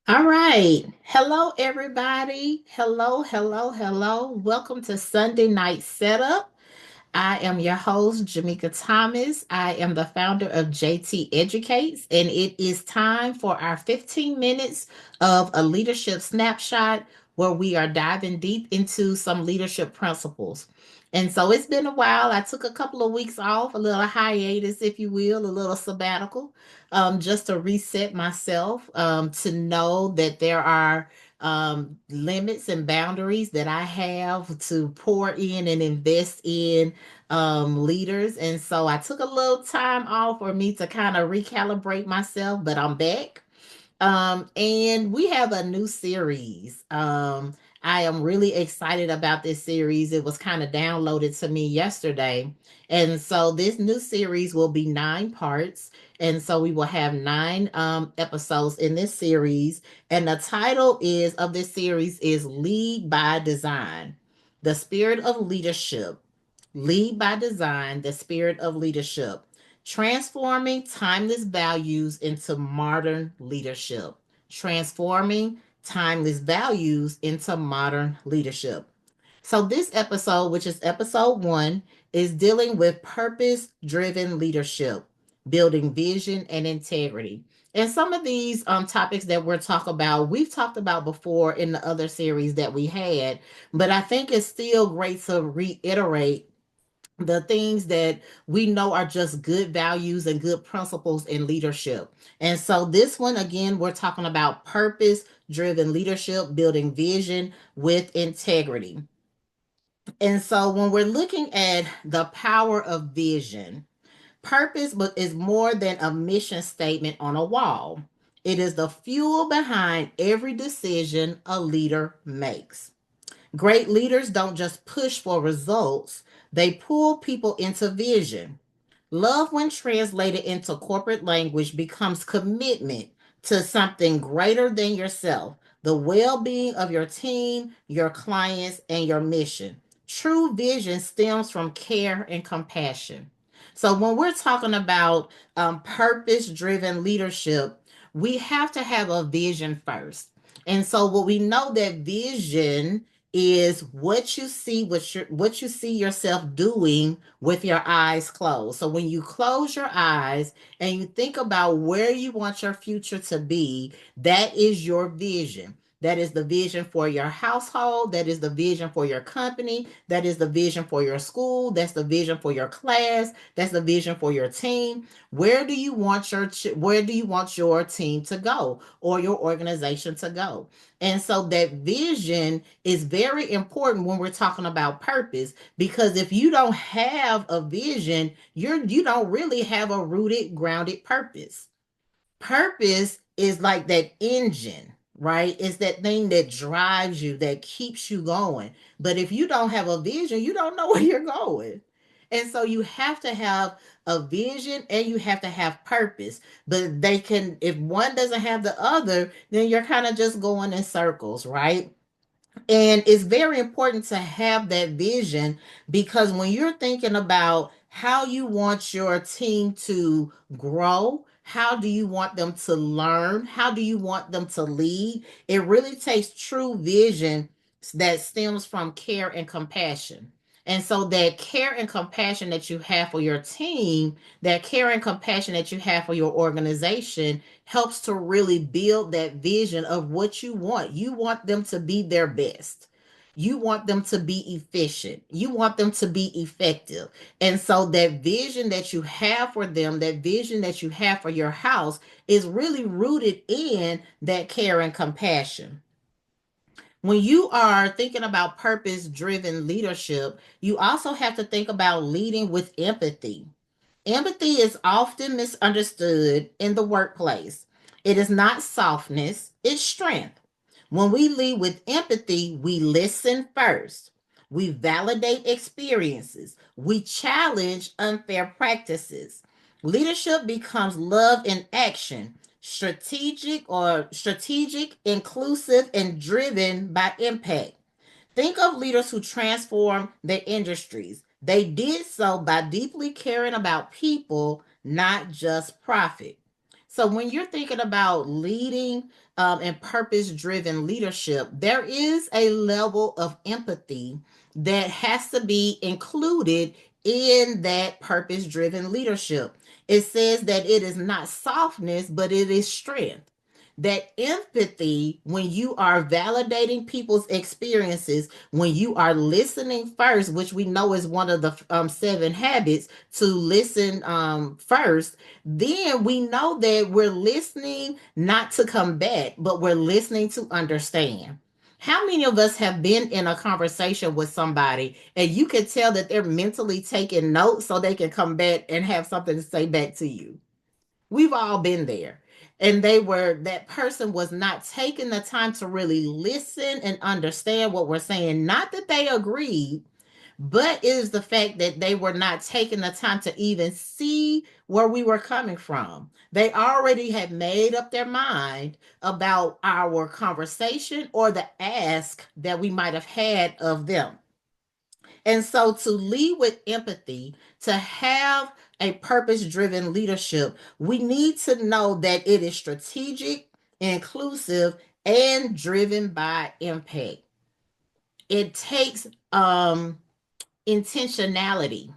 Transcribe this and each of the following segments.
All right. Hello, everybody. Hello. Welcome to Sunday Night Setup. I am your host, Jamaica Thomas. I am the founder of JTEducates, and it is time for our 15 minutes of a leadership snapshot where we are diving deep into some leadership principles. And so it's been a while. I took a couple of weeks off, a little hiatus, if you will, a little sabbatical, just to reset myself, to know that there are limits and boundaries that I have to pour in and invest in leaders. And so I took a little time off for me to kind of recalibrate myself, but I'm back. And we have a new series. I am really excited about this series. It was kind of downloaded to me yesterday. And so this new series will be 9 parts. And so we will have 9 episodes in this series. And the title is of this series is Lead by Design, the spirit of leadership. Lead by Design, the spirit of leadership. Transforming timeless values into modern leadership. Transforming timeless values into modern leadership. So, this episode, which is episode 1, is dealing with purpose driven leadership, building vision and integrity. And some of these topics that we're talking about, we've talked about before in the other series that we had, but I think it's still great to reiterate the things that we know are just good values and good principles in leadership. And so, this one, again, we're talking about purpose driven leadership, building vision with integrity. And so, when we're looking at the power of vision, purpose is more than a mission statement on a wall. It is the fuel behind every decision a leader makes. Great leaders don't just push for results, they pull people into vision. Love, when translated into corporate language, becomes commitment to something greater than yourself, the well being of your team, your clients, and your mission. True vision stems from care and compassion. So, when we're talking about purpose driven leadership, we have to have a vision first. And so, what we know that vision is what you see yourself doing with your eyes closed. So when you close your eyes and you think about where you want your future to be, that is your vision. That is the vision for your household. That is the vision for your company. That is the vision for your school. That's the vision for your class. That's the vision for your team. Where do you want your team to go or your organization to go? And so that vision is very important when we're talking about purpose, because if you don't have a vision, you don't really have a rooted, grounded purpose. Purpose is like that engine, right? It's that thing that drives you, that keeps you going. But if you don't have a vision, you don't know where you're going. And so you have to have a vision and you have to have purpose. But if one doesn't have the other, then you're kind of just going in circles, right? And it's very important to have that vision, because when you're thinking about how you want your team to grow, how do you want them to learn, how do you want them to lead, it really takes true vision that stems from care and compassion. And so, that care and compassion that you have for your team, that care and compassion that you have for your organization, helps to really build that vision of what you want. You want them to be their best. You want them to be efficient. You want them to be effective. And so that vision that you have for them, that vision that you have for your house, is really rooted in that care and compassion. When you are thinking about purpose driven leadership, you also have to think about leading with empathy. Empathy is often misunderstood in the workplace. It is not softness, it's strength. When we lead with empathy, we listen first. We validate experiences. We challenge unfair practices. Leadership becomes love in action, strategic, inclusive, and driven by impact. Think of leaders who transformed their industries. They did so by deeply caring about people, not just profit. So when you're thinking about leading and purpose driven leadership, there is a level of empathy that has to be included in that purpose driven leadership. It says that it is not softness, but it is strength. That empathy, when you are validating people's experiences, when you are listening first, which we know is one of the seven habits to listen first, then we know that we're listening not to combat, but we're listening to understand. How many of us have been in a conversation with somebody and you can tell that they're mentally taking notes so they can come back and have something to say back to you? We've all been there. And that person was not taking the time to really listen and understand what we're saying. Not that they agreed, but it is the fact that they were not taking the time to even see where we were coming from. They already had made up their mind about our conversation or the ask that we might have had of them. And so to lead with empathy, to have a purpose driven leadership, we need to know that it is strategic, inclusive, and driven by impact. It takes intentionality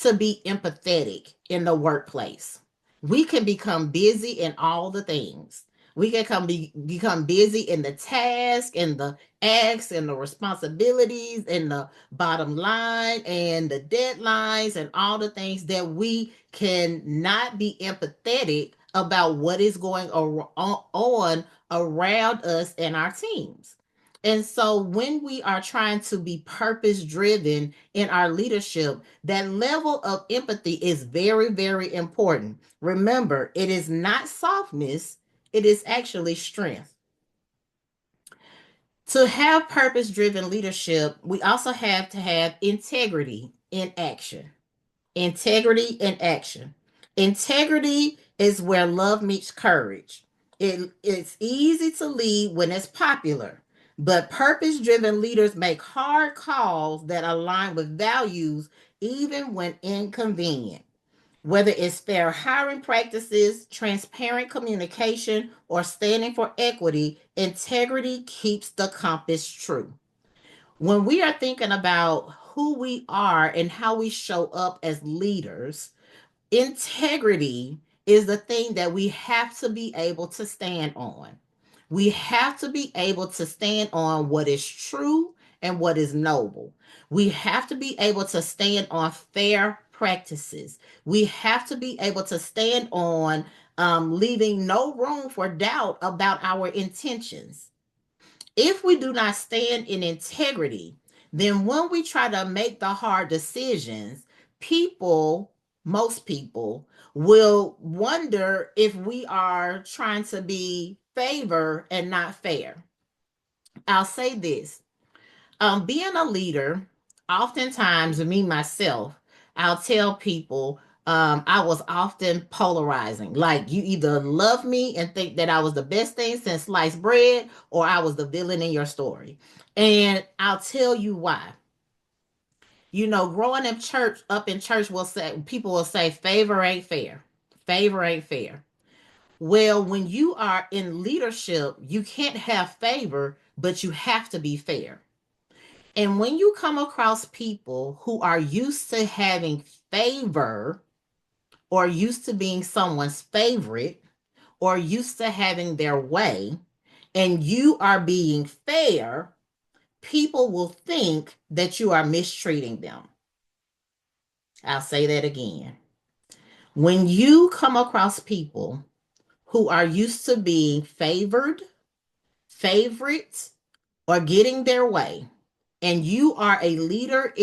to be empathetic in the workplace. We can become busy in all the things. We can become busy in the task and the acts and the responsibilities and the bottom line and the deadlines and all the things that we can not be empathetic about what is going on around us and our teams. And so when we are trying to be purpose driven in our leadership, that level of empathy is very, very important. Remember, it is not softness, it is actually strength. To have purpose driven leadership, we also have to have integrity in action. Integrity in action. Integrity is where love meets courage. It's easy to lead when it's popular, but purpose driven leaders make hard calls that align with values even when inconvenient. Whether it's fair hiring practices, transparent communication, or standing for equity, integrity keeps the compass true. When we are thinking about who we are and how we show up as leaders, integrity is the thing that we have to be able to stand on. We have to be able to stand on what is true and what is noble. We have to be able to stand on fair practices. We have to be able to stand on leaving no room for doubt about our intentions. If we do not stand in integrity, then when we try to make the hard decisions, people, most people, will wonder if we are trying to be favor and not fair. I'll say this, being a leader, oftentimes, me myself, I'll tell people I was often polarizing. Like you either love me and think that I was the best thing since sliced bread, or I was the villain in your story. And I'll tell you why. Growing up in church will say people will say favor ain't fair. Favor ain't fair. Well, when you are in leadership, you can't have favor, but you have to be fair. And when you come across people who are used to having favor or used to being someone's favorite or used to having their way, and you are being fair, people will think that you are mistreating them. I'll say that again. When you come across people who are used to being favored, favorites, or getting their way, and you are a leader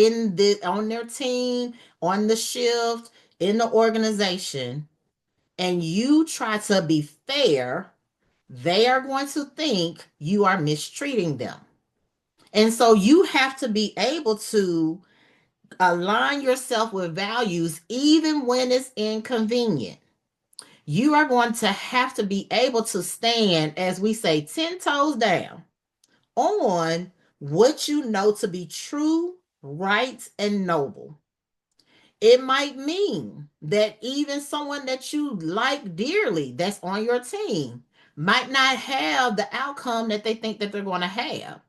on their team, on the shift, in the organization, and you try to be fair, they are going to think you are mistreating them. And so you have to be able to align yourself with values even when it's inconvenient. You are going to have to be able to stand, as we say, 10 toes down on what you know to be true, right, and noble. It might mean that even someone that you like dearly that's on your team might not have the outcome that they think that they're going to have.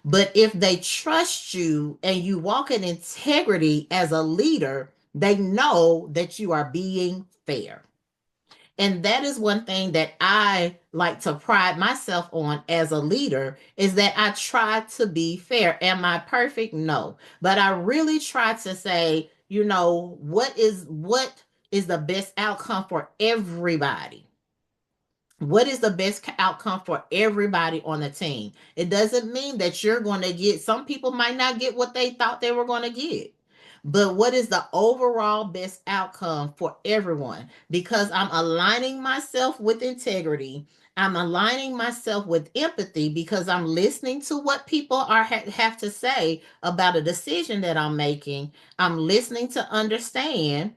But if they trust you and you walk in integrity as a leader, they know that you are being fair. And that is one thing that I like to pride myself on as a leader is that I try to be fair. Am I perfect? No. But I really try to say, what is the best outcome for everybody? What is the best outcome for everybody on the team? It doesn't mean that you're going to get, some people might not get what they thought they were going to get. But what is the overall best outcome for everyone? Because I'm aligning myself with integrity. I'm aligning myself with empathy because I'm listening to what people have to say about a decision that I'm making. I'm listening to understand,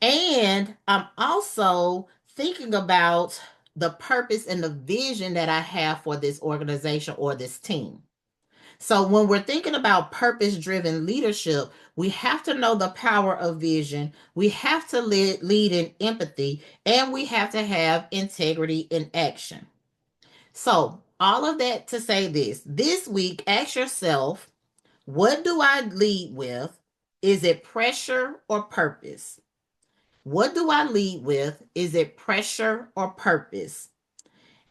and I'm also thinking about the purpose and the vision that I have for this organization or this team. So, when we're thinking about purpose driven leadership, we have to know the power of vision. We have to lead in empathy, and we have to have integrity in action. So, all of that to say this week, ask yourself, what do I lead with? Is it pressure or purpose? What do I lead with? Is it pressure or purpose?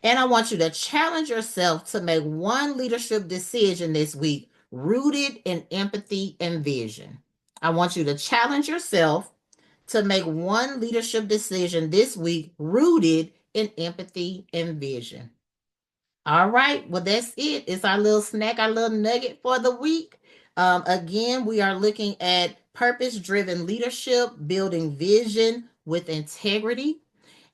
And I want you to challenge yourself to make one leadership decision this week rooted in empathy and vision. I want you to challenge yourself to make one leadership decision this week rooted in empathy and vision. All right. Well, that's it. It's our little snack, our little nugget for the week. Again, we are looking at purpose driven leadership, building vision with integrity.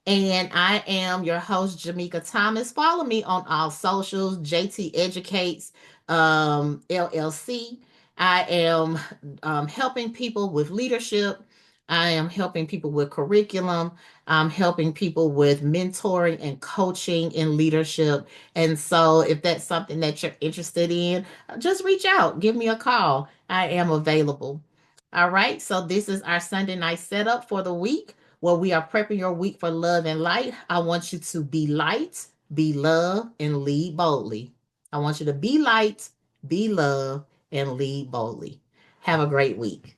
And I am your host, Jamika Thomas. Follow me on all socials, JTEducates, LLC. I am helping people with leadership. I am helping people with curriculum. I'm helping people with mentoring and coaching in leadership. And so, if that's something that you're interested in, just reach out, give me a call. I am available. All right. So, this is our Sunday night setup for the week. Well, we are prepping your week for love and light. I want you to be light, be love, and lead boldly. I want you to be light, be love, and lead boldly. Have a great week.